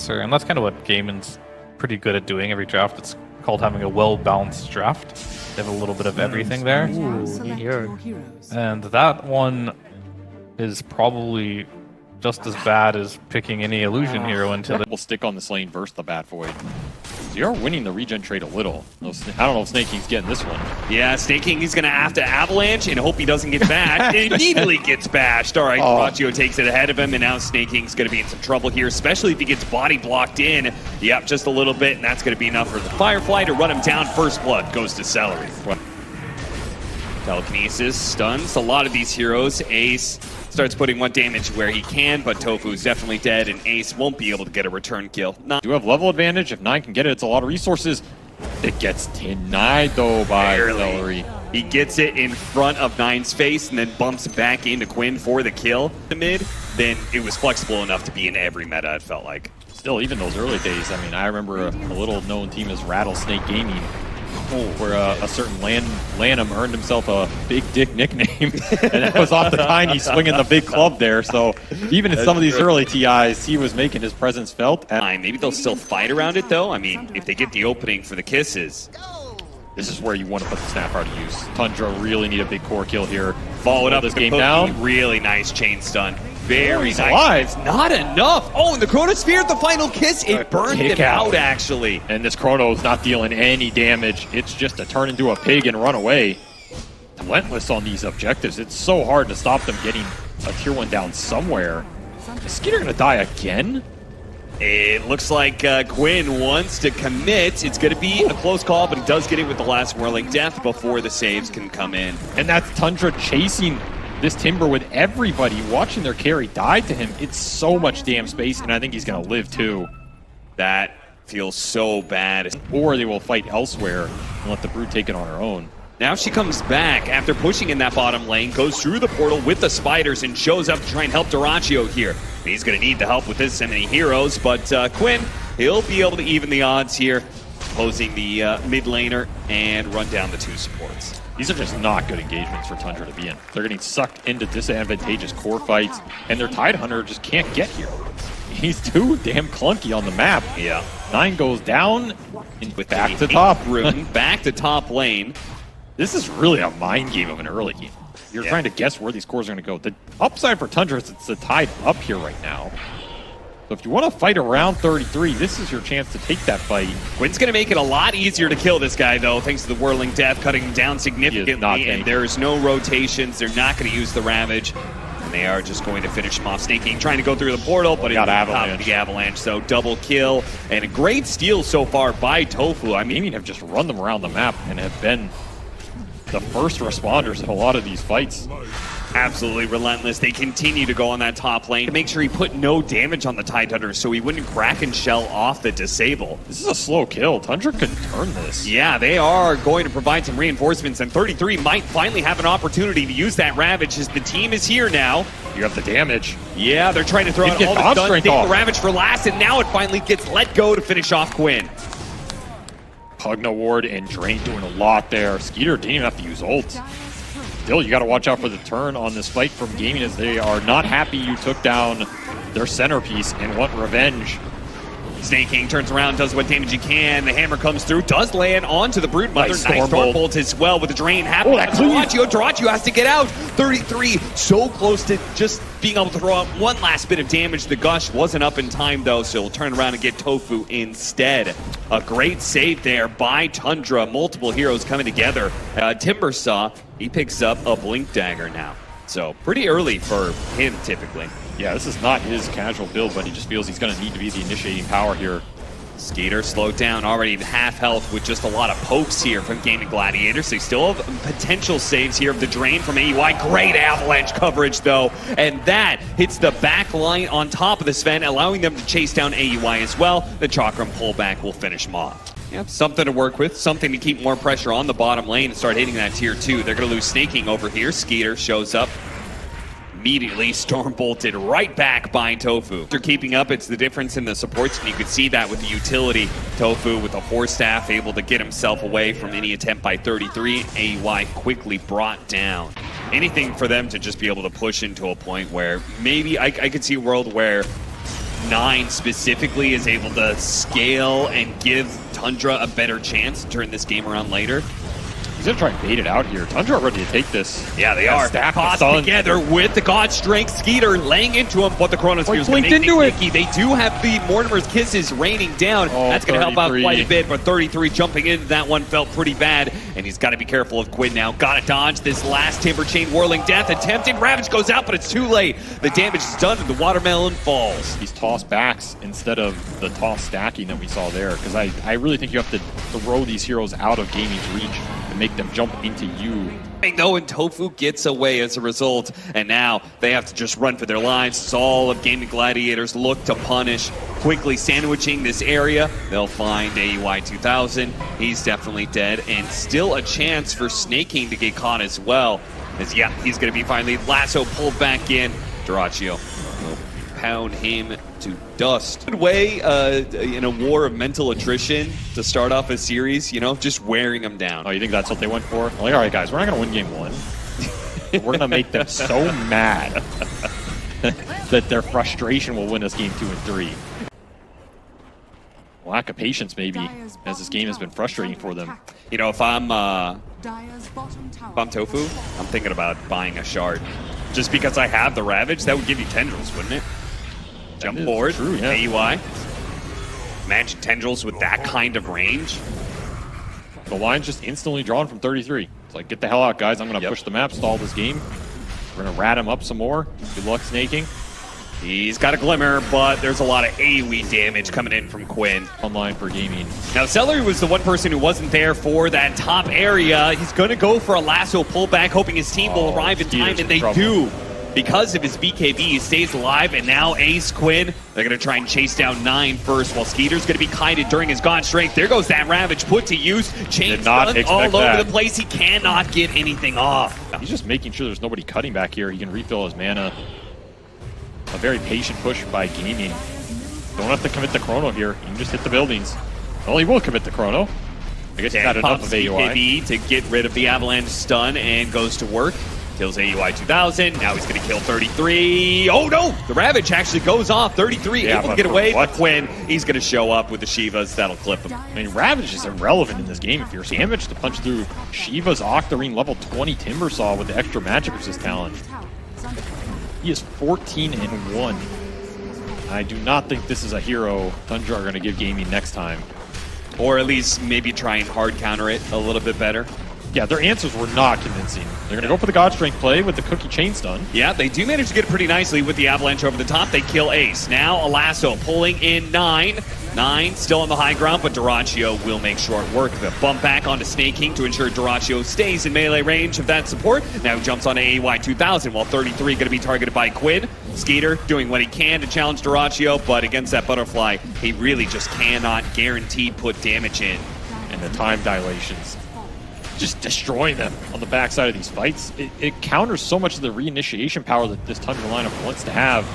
answer, and that's kind of what Gaimin's pretty good at doing every draft. It's called having a well-balanced draft. They have a little bit of everything there. And that one is probably just as bad as picking any illusion hero until We'll stick on this lane versus the Bat Void. So you are winning the regen trade a little. I don't know if Snake King's getting this one. Yeah, Snake King, he's going to have to avalanche and hope he doesn't get bashed. It immediately gets bashed. All right, Dota2 takes it ahead of him, and now Snake King's going to be in some trouble here, especially if he gets body blocked in. Yep, just a little bit, and that's going to be enough for the Firefly to run him down. First blood goes to Celery. Telekinesis stuns a lot of these heroes. Ace starts putting one damage where he can, but Tofu's definitely dead, and Ace won't be able to get a return kill. Do have level advantage. If 9 can get it, it's a lot of resources. It gets denied, though, by Celery. He gets it in front of 9's face and then bumps back into Quinn for the kill. The mid, then it was flexible enough to be in every meta, it felt like. Still, even those early days, I mean, I remember a little-known team as Rattlesnake Gaimin, where a certain Lanham earned himself a big dick nickname, and that was off the tiny swinging the big club there. So even in some of these early TIs, he was making his presence felt. Maybe they'll still fight around it, though. I mean, if they get the opening for the kisses. This is where you want to put the Snapper to use. Tundra really need a big core kill here. Followed up this game down. Really nice chain stun. Very nice. Alive. It's not enough. Oh, and the Chronosphere, the final kiss, it burned it out, actually. And this Chrono's not dealing any damage. It's just to turn into a pig and run away. Relentless on these objectives. It's so hard to stop them getting a tier 1 down somewhere. Is Skeeter going to die again? It looks like Quinn wants to commit. It's going to be a close call, but he does get it with the last Whirling Death before the saves can come in. And that's Tundra chasing this Timber with everybody watching their carry die to him. It's so much damn space, and I think he's going to live too. That feels so bad. Or they will fight elsewhere and let the Brood take it on her own. Now she comes back after pushing in that bottom lane, goes through the portal with the spiders, and shows up to try and help Dyrachyo here. He's going to need the help with this many heroes, but Quinn, he'll be able to even the odds here, posing the mid laner and run down the 2 supports. These are just not good engagements for Tundra to be in. They're getting sucked into disadvantageous core fights, and their Tide Hunter just can't get here. He's too damn clunky on the map. Yeah. 9 goes down, with back to top. Rune, back to top lane. This is really a mind game of an early game. You're trying to guess where these cores are going to go. The upside for Tundra is it's the Tide up here right now. So if you want to fight around 33, this is your chance to take that fight. Quinn's going to make it a lot easier to kill this guy, though, thanks to the Whirling Death, cutting him down significantly, and there's no rotations. They're not going to use the Ravage, and they are just going to finish him off. Snake King trying to go through the portal, but he got the Avalanche, so double kill, and a great steal so far by Tofu. I mean, Gaimin have just run them around the map and have been the first responders in a lot of these fights. Absolutely relentless. They continue to go on that top lane to make sure he put no damage on the Tide Hunter so he wouldn't crack and shell off the disable. This is a slow kill. Tundra could turn this. Yeah, they are going to provide some reinforcements, and 33 might finally have an opportunity to use that Ravage as the team is here now. You have the damage. Yeah, they're trying to throw out all the stuns, take the Ravage for last, and now it finally gets let go to finish off Quinn. Pugna Ward and Drain doing a lot there. Skeeter didn't even have to use ult. Still, you got to watch out for the turn on this fight from Gaimin, as they are not happy you took down their centerpiece and want revenge. Snake King turns around, does what damage he can. The hammer comes through, does land onto the Broodmother. Nice Stormbolt as well with the drain happening. Dyrachyo has to get out. 33, so close to just being able to throw out one last bit of damage. The Gush wasn't up in time, though, so he'll turn around and get Tofu instead. A great save there by Tundra. Multiple heroes coming together. Timbersaw, he picks up a Blink Dagger now. So pretty early for him, typically. Yeah, this is not his casual build, but he just feels he's going to need to be the initiating power here. Skeeter slowed down, already half health with just a lot of pokes here from Gaimin Gladiators. They still have potential saves here of the drain from AUI. Great avalanche coverage, though, and that hits the back line on top of the Sven, allowing them to chase down AUI as well. The Chakram pullback will finish him off. Yep, something to work with, something to keep more pressure on the bottom lane and start hitting that tier 2. They're going to lose Snake King over here. Skeeter shows up. Immediately storm bolted right back by Tofu. They're keeping up. It's the difference in the supports, and you could see that with the utility. Tofu with the Force Staff able to get himself away from any attempt by 33. AY quickly brought down. Anything for them to just be able to push into a point where maybe I could see a world where 9 specifically is able to scale and give Tundra a better chance to turn this game around later. He's gonna try and bait it out here. Tundra ready to take this. Yeah, they are. Stack Caught the together with the God Strength. Skeeter laying into him, but the Chronosphere is going to make into it. Nicky. They do have the Mortimer's Kisses raining down. Oh, That's going to help out 33. quite a bit, but 33 jumping into that one felt pretty bad, and he's got to be careful of Quinn now. Got to dodge this last Timber Chain Whirling Death. Attempted. Ravage goes out, but it's too late. The damage is done, and the Watermelon falls. These toss backs instead of the toss stacking that we saw there, because I really think you have to throw these heroes out of Gamin's reach and make them jump into you. Though, and Tofu gets away as a result, and now they have to just run for their lives. As all of Gaming Gladiators look to punish, quickly sandwiching this area. They'll find AUI 2000. He's definitely dead, and still a chance for Snaking to get caught as well. As yeah, he's going to be finally lasso pulled back in. Duraccio will pound him to dust. Good way in a war of mental attrition to start off a series, you know, just wearing them down. Oh, you think that's what they went for? Like, all right, guys, we're not going to win game 1. We're going to make them so mad that their frustration will win us game 2 and 3. Lack of patience, maybe, as this game has been frustrating for them. You know, if I'm Tofu, I'm thinking about buying a shard. Just because I have the Ravage, that would give you tendrils, wouldn't it? Jump forward, true, yeah. AUI. Imagine tendrils with that kind of range. The line's just instantly drawn from 33. It's like, get the hell out, guys. I'm going to push the map, stall this game. We're going to rat him up some more. Good luck snaking. He's got a glimmer, but there's a lot of AoE damage coming in from Quinn. Online for Gaimin. Now, Celery was the one person who wasn't there for that top area. He's going to go for a lasso pullback, hoping his team will arrive in time, and they do. Because of his BKB, he stays alive, and now Ace Quinn, they're going to try and chase down 9 first, while Skeeter's going to be kited during his God Strength. There goes that Ravage put to use. Chain stun all over the place. He cannot get anything off. He's just making sure there's nobody cutting back here. He can refill his mana. A very patient push by Gaimin. Don't have to commit the Chrono here. You can just hit the buildings. Well, he will commit the Chrono. I guess he's got enough of AUI. BKB to get rid of the Avalanche stun and goes to work. Kills AUI 2000. Now he's going to kill 33. Oh no! The Ravage actually goes off. 33 able to get away. But Quinn, he's going to show up with the Shivas. That'll clip him. I mean, Ravage is irrelevant in this game. If you're damaged to punch through Shiva's Octarine level 20 Timber Saw with the extra magic resist talent. He is 14-1. I do not think this is a hero Tundra are going to give Gaimin next time. Or at least maybe try and hard counter it a little bit better. Yeah, their answers were not convincing. They're going to go for the God Strength play with the Cookie Chain Stun. Yeah, they do manage to get it pretty nicely with the Avalanche over the top. They kill Ace. Now a lasso pulling in 9. 9 still on the high ground, but Duraccio will make short work of it. Bump back onto Snaking to ensure Duraccio stays in melee range of that support. Now he jumps on AUI 2000, while 33 going to be targeted by Quinn. Skeeter doing what he can to challenge Duraccio, but against that Butterfly, he really just cannot guarantee put damage in. And the time dilations. Just destroying them on the backside of these fights. It counters so much of the reinitiation power that this Tundra lineup wants to have.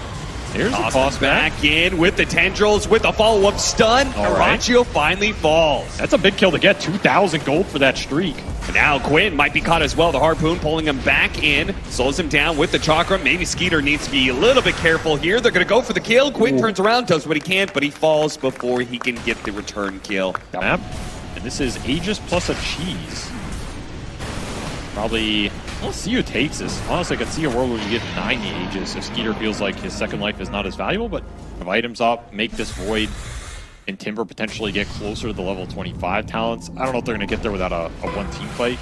There's a toss back in with the tendrils with a follow-up stun. Duraccio finally falls. That's a big kill to get. 2,000 gold for that streak. And now Quinn might be caught as well. The Harpoon pulling him back in. Slows him down with the Chakra. Maybe Skeeter needs to be a little bit careful here. They're going to go for the kill. Quinn turns around, does what he can, but he falls before he can get the return kill. Map. And this is Aegis plus a cheese. Probably, I'll see who takes this. Honestly, I could see a world where you get 90 Aegis if Skeeter feels like his second life is not as valuable, but have items up, make this Void, and Timber potentially get closer to the level 25 talents. I don't know if they're going to get there without a one-team fight.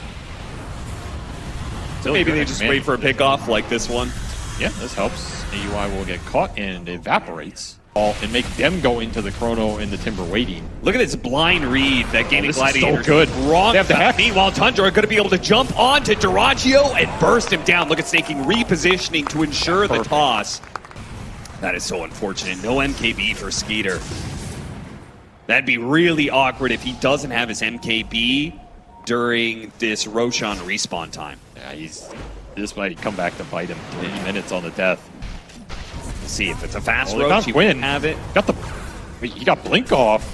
So maybe they just wait for a pickoff like this one. Yeah, this helps. AUI will get caught and evaporates. And make them go into the Chrono and the Timber waiting. Look at this blind read that Gaming Gladiators so good. Wrong. They have the hex. Meanwhile, Tundra are going to be able to jump onto Duraccio and burst him down. Look at Snaking repositioning to ensure the toss. That is so unfortunate. No MKB for Skeeter. That'd be really awkward if he doesn't have his MKB during this Roshan respawn time. Yeah, this might come back to bite him. 20 minutes on the death. See if it's a fast Roach. He wouldn't have it. He got Blink off.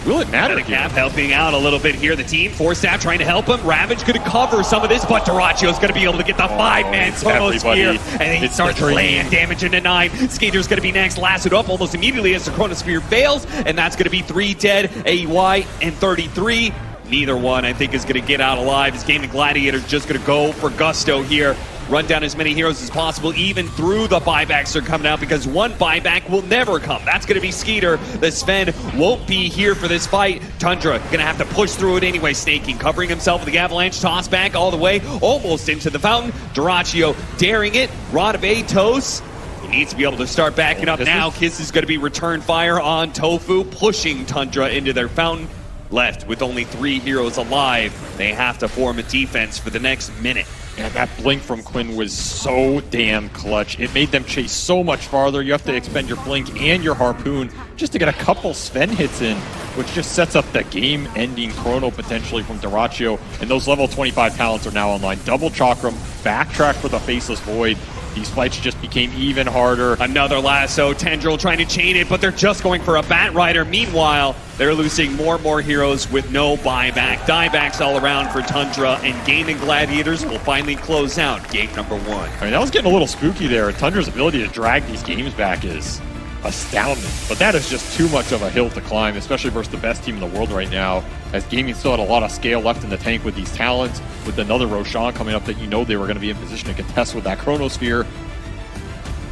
Will it matter here? Cap helping out a little bit here. The team, Forstaff trying to help him. Ravage could cover some of this, but Duracio's going to be able to get the 5-man solo spear. And then he starts laying damage into 9. Skater's going to be next, lassoed up almost immediately as the Chronosphere fails. And that's going to be 3 dead, AY and 33. Neither one, I think, is going to get out alive. This Gaimin Gladiators just going to go for gusto here. Run down as many heroes as possible, even through the buybacks are coming out, because one buyback will never come. That's going to be Skeeter. The Sven won't be here for this fight. Tundra going to have to push through it anyway. Snaking, covering himself with the avalanche, toss back all the way, almost into the fountain. Duracio daring it. Rod of Atos. He needs to be able to start backing up now. Kiss is going to be return fire on Tofu, pushing Tundra into their fountain. Left with only 3 heroes alive. They have to form a defense for the next minute. And that blink from Quinn was so damn clutch. It made them chase so much farther. You have to expend your blink and your harpoon just to get a couple Sven hits in, which just sets up the game-ending chrono potentially from Duracio. And those level 25 talents are now online. Double Chakram, backtrack for the Faceless Void. These fights just became even harder. Another lasso, Tendril trying to chain it, but they're just going for a Bat Rider. Meanwhile, they're losing more and more heroes with no buyback. Diebacks all around for Tundra, and Gaimin Gladiators will finally close out game number 1. I mean, that was getting a little spooky there. Tundra's ability to drag these games back is astounding. But that is just too much of a hill to climb, especially versus the best team in the world right now, as Gaimin still had a lot of scale left in the tank with these talents, with another Roshan coming up that you know they were going to be in position to contest with that Chronosphere.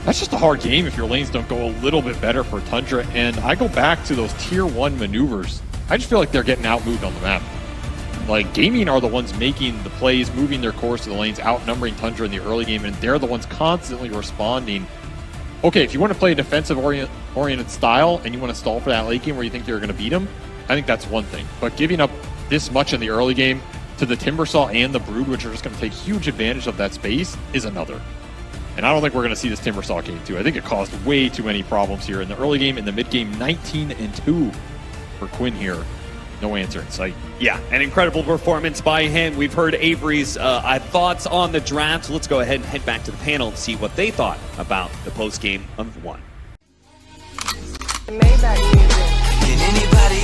That's just a hard game if your lanes don't go a little bit better for Tundra. And I go back to those tier 1 maneuvers. I just feel like they're getting outmoved on the map. Like, Gaimin are the ones making the plays, moving their course to the lanes, outnumbering Tundra in the early game, and they're the ones constantly responding. Okay, if you want to play a defensive-oriented style and you want to stall for that late game where you think you're going to beat them, I think that's one thing. But giving up this much in the early game to the Timbersaw and the Brood, which are just going to take huge advantage of that space, is another. And I don't think we're going to see this Timbersaw game too. I think it caused way too many problems here in the early game. In the mid game, 19-2 for Quinn here. No answer in sight. Yeah, an incredible performance by him. We've heard Avery's thoughts on the draft. Let's go ahead and head back to the panel and see what they thought about the post game of 1. Can anybody